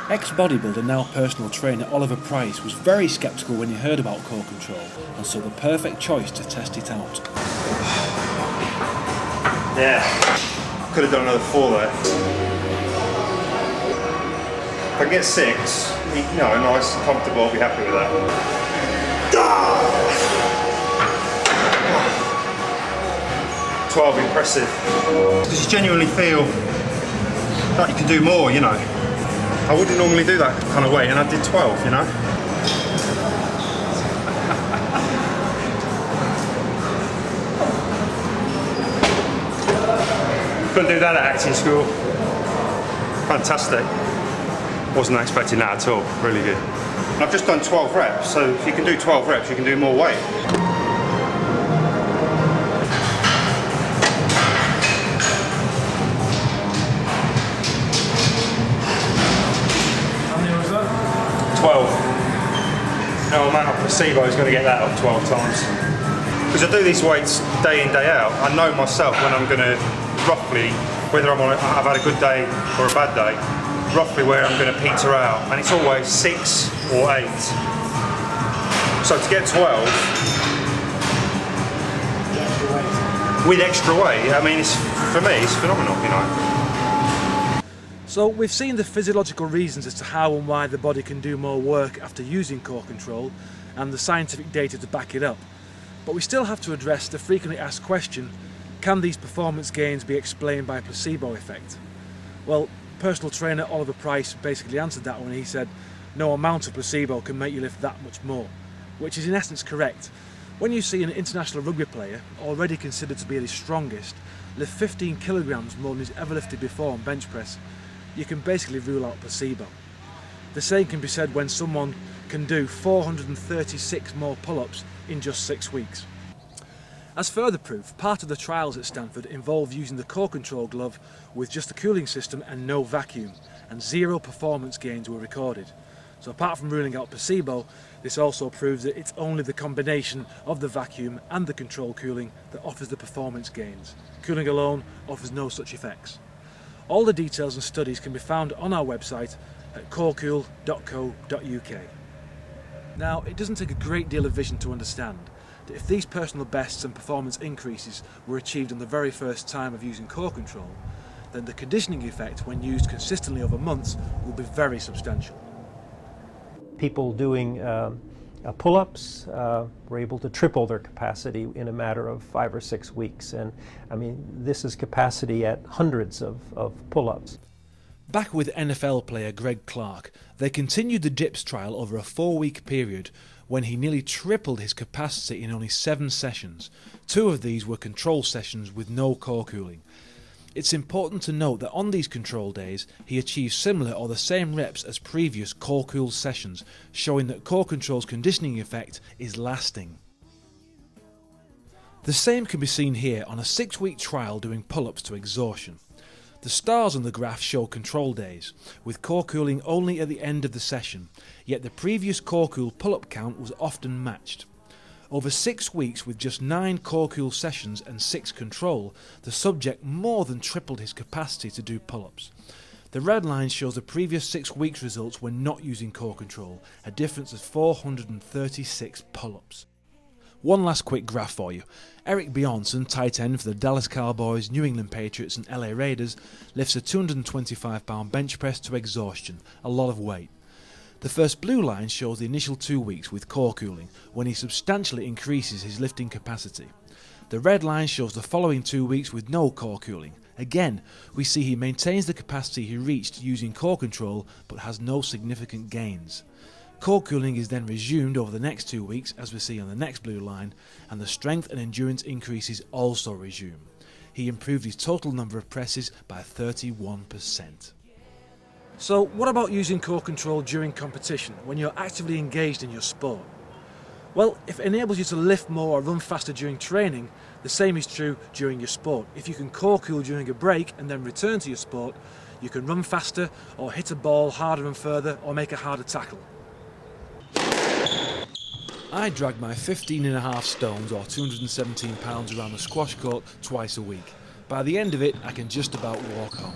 Ex-bodybuilder, now personal trainer Oliver Price was very sceptical when he heard about CoreControl and saw the perfect choice to test it out. Yeah, could have done another 4 there. If I can get 6, you know, nice and comfortable, I'll be happy with that. 12, impressive. Because you genuinely feel like you can do more, you know. I wouldn't normally do that kind of weight, and I did 12, you know. Couldn't do that at acting school. Fantastic. Wasn't expecting that at all. Really good. And I've just done 12 reps, so if you can do 12 reps, you can do more weight. How many was that? 12. No amount of placebo is going to get that up 12 times. Because I do these weights day in, day out, I know myself when I'm going to roughly, whether I've had a good day or a bad day, roughly where I'm going to peter out, and it's always 6 or 8. So to get 12 with extra weight, I mean, for me, it's phenomenal, you know. So we've seen the physiological reasons as to how and why the body can do more work after using CoreControl and the scientific data to back it up. But we still have to address the frequently asked question, can these performance gains be explained by a placebo effect? Well, personal trainer Oliver Price basically answered that when he said no amount of placebo can make you lift that much more, which is in essence correct. When you see an international rugby player, already considered to be at his strongest, lift 15 kilograms more than he's ever lifted before on bench press, you can basically rule out placebo. The same can be said when someone can do 436 more pull-ups in just 6 weeks. As further proof, part of the trials at Stanford involved using the CoreControl glove with just a cooling system and no vacuum, and 0 performance gains were recorded. So apart from ruling out placebo, this also proves that it's only the combination of the vacuum and the control cooling that offers the performance gains. Cooling alone offers no such effects. All the details and studies can be found on our website at corecool.co.uk. Now, it doesn't take a great deal of vision to understand that if these personal bests and performance increases were achieved on the very first time of using CoreControl, then the conditioning effect when used consistently over months will be very substantial. People doing pull-ups were able to triple their capacity in a matter of 5 or 6 weeks, and I mean, this is capacity at hundreds of pull-ups. Back with NFL player Greg Clark, they continued the dips trial over a 4-week period when he nearly tripled his capacity in only 7 sessions. 2 of these were control sessions with no core cooling. It's important to note that on these control days he achieved similar or the same reps as previous core cooled sessions, showing that CoreControl's conditioning effect is lasting. The same can be seen here on a 6-week trial doing pull-ups to exhaustion. The stars on the graph show control days, with core cooling only at the end of the session, yet the previous core cool pull-up count was often matched. Over 6 weeks with just 9 core cool sessions and 6 control, the subject more than tripled his capacity to do pull-ups. The red line shows the previous 6 weeks results when not using CoreControl, a difference of 436 pull-ups. One last quick graph for you. Eric Bjornsson, tight end for the Dallas Cowboys, New England Patriots and LA Raiders, lifts a 225-pound bench press to exhaustion, a lot of weight. The first blue line shows the initial 2 weeks with core cooling, when he substantially increases his lifting capacity. The red line shows the following 2 weeks with no core cooling. Again, we see he maintains the capacity he reached using CoreControl but has no significant gains. Core cooling is then resumed over the next 2 weeks, as we see on the next blue line, and the strength and endurance increases also resume. He improved his total number of presses by 31%. So what about using CoreControl during competition, when you're actively engaged in your sport? Well, if it enables you to lift more or run faster during training, the same is true during your sport. If you can core cool during a break and then return to your sport, you can run faster or hit a ball harder and further or make a harder tackle. I drag my 15.5 stones or 217 pounds around the squash court twice a week. By the end of it, I can just about walk home.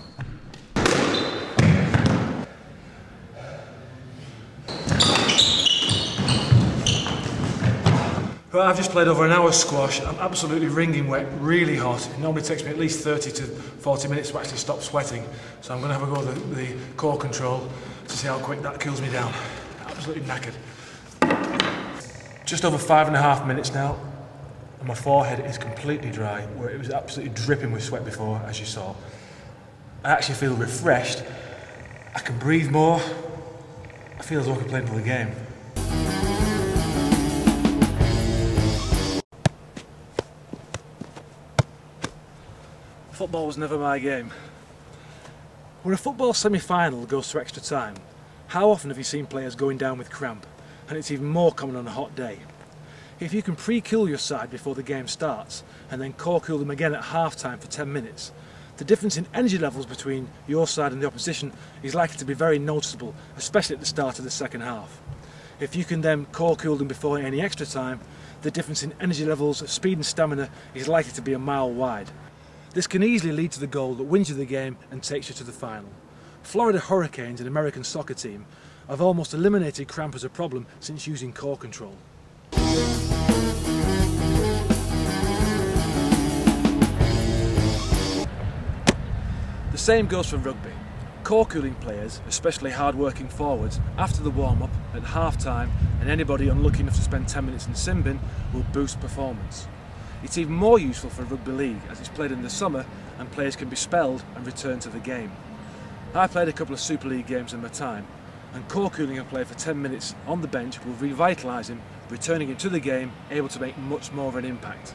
Well, I've just played over an hour's squash. I'm absolutely wringing wet, really hot. It normally takes me at least 30 to 40 minutes to actually stop sweating. So I'm going to have a go at the CoreControl to see how quick that cools me down. Absolutely knackered. Just over 5.5 minutes now, and my forehead is completely dry, where it was absolutely dripping with sweat before, as you saw. I actually feel refreshed. I can breathe more. I feel as though I can play another game. Football was never my game. When a football semi-final goes to extra time, how often have you seen players going down with cramp? And it's even more common on a hot day. If you can pre-cool your side before the game starts, and then core-cool them again at half-time for 10 minutes, the difference in energy levels between your side and the opposition is likely to be very noticeable, especially at the start of the second half. If you can then core-cool them before any extra time, the difference in energy levels, speed and stamina is likely to be a mile wide. This can easily lead to the goal that wins you the game and takes you to the final. Florida Hurricanes, an American soccer team, have almost eliminated cramp as a problem since using CoreControl. The same goes for rugby. Core-cooling players, especially hard-working forwards, after the warm-up, at half-time, and anybody unlucky enough to spend 10 minutes in the sin bin, will boost performance. It's even more useful for rugby league as it's played in the summer and players can be spelled and return to the game. I played a couple of Super League games in my time, and core-cooling a player for 10 minutes on the bench will revitalise him, returning him to the game, able to make much more of an impact.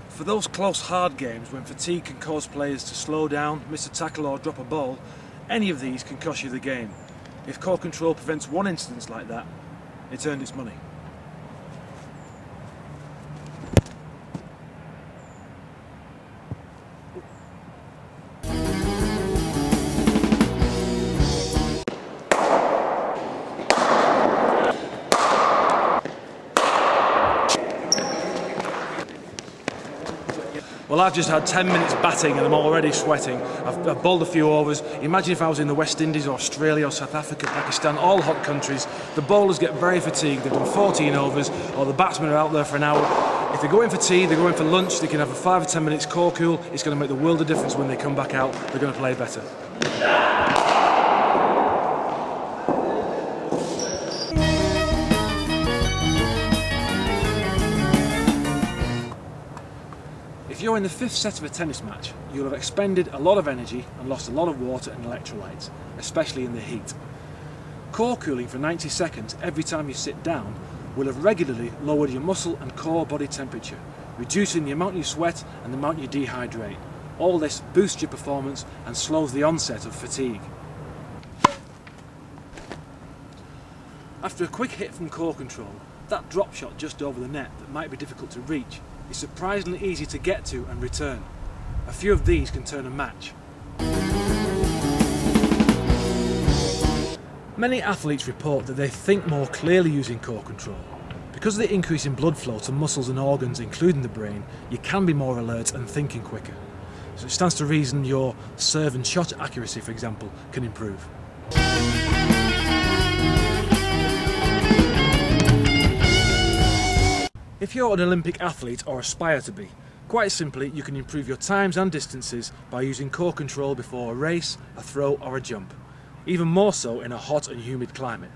For those close hard games when fatigue can cause players to slow down, miss a tackle or drop a ball, any of these can cost you the game. If CoreControl prevents one incident like that, it's earned its money. Well, I've just had 10 minutes batting and I'm already sweating. I've bowled a few overs. Imagine if I was in the West Indies or Australia or South Africa, Pakistan, all hot countries. The bowlers get very fatigued. They've done 14 overs, or the batsmen are out there for an hour. If they go in for tea, they go in for lunch, they can have a 5 or 10 minutes core cool. It's going to make the world of difference when they come back out. They're going to play better. If you're in the 5th set of a tennis match, you'll have expended a lot of energy and lost a lot of water and electrolytes, especially in the heat. Core cooling for 90 seconds every time you sit down will have regularly lowered your muscle and core body temperature, reducing the amount you sweat and the amount you dehydrate. All this boosts your performance and slows the onset of fatigue. After a quick hit from CoreControl, that drop shot just over the net that might be difficult to reach is surprisingly easy to get to and return. A few of these can turn a match. Many athletes report that they think more clearly using CoreControl. Because of the increase in blood flow to muscles and organs, including the brain, you can be more alert and thinking quicker. So it stands to reason your serve and shot accuracy, for example, can improve. If you're an Olympic athlete or aspire to be, quite simply you can improve your times and distances by using CoreControl before a race, a throw or a jump. Even more so in a hot and humid climate.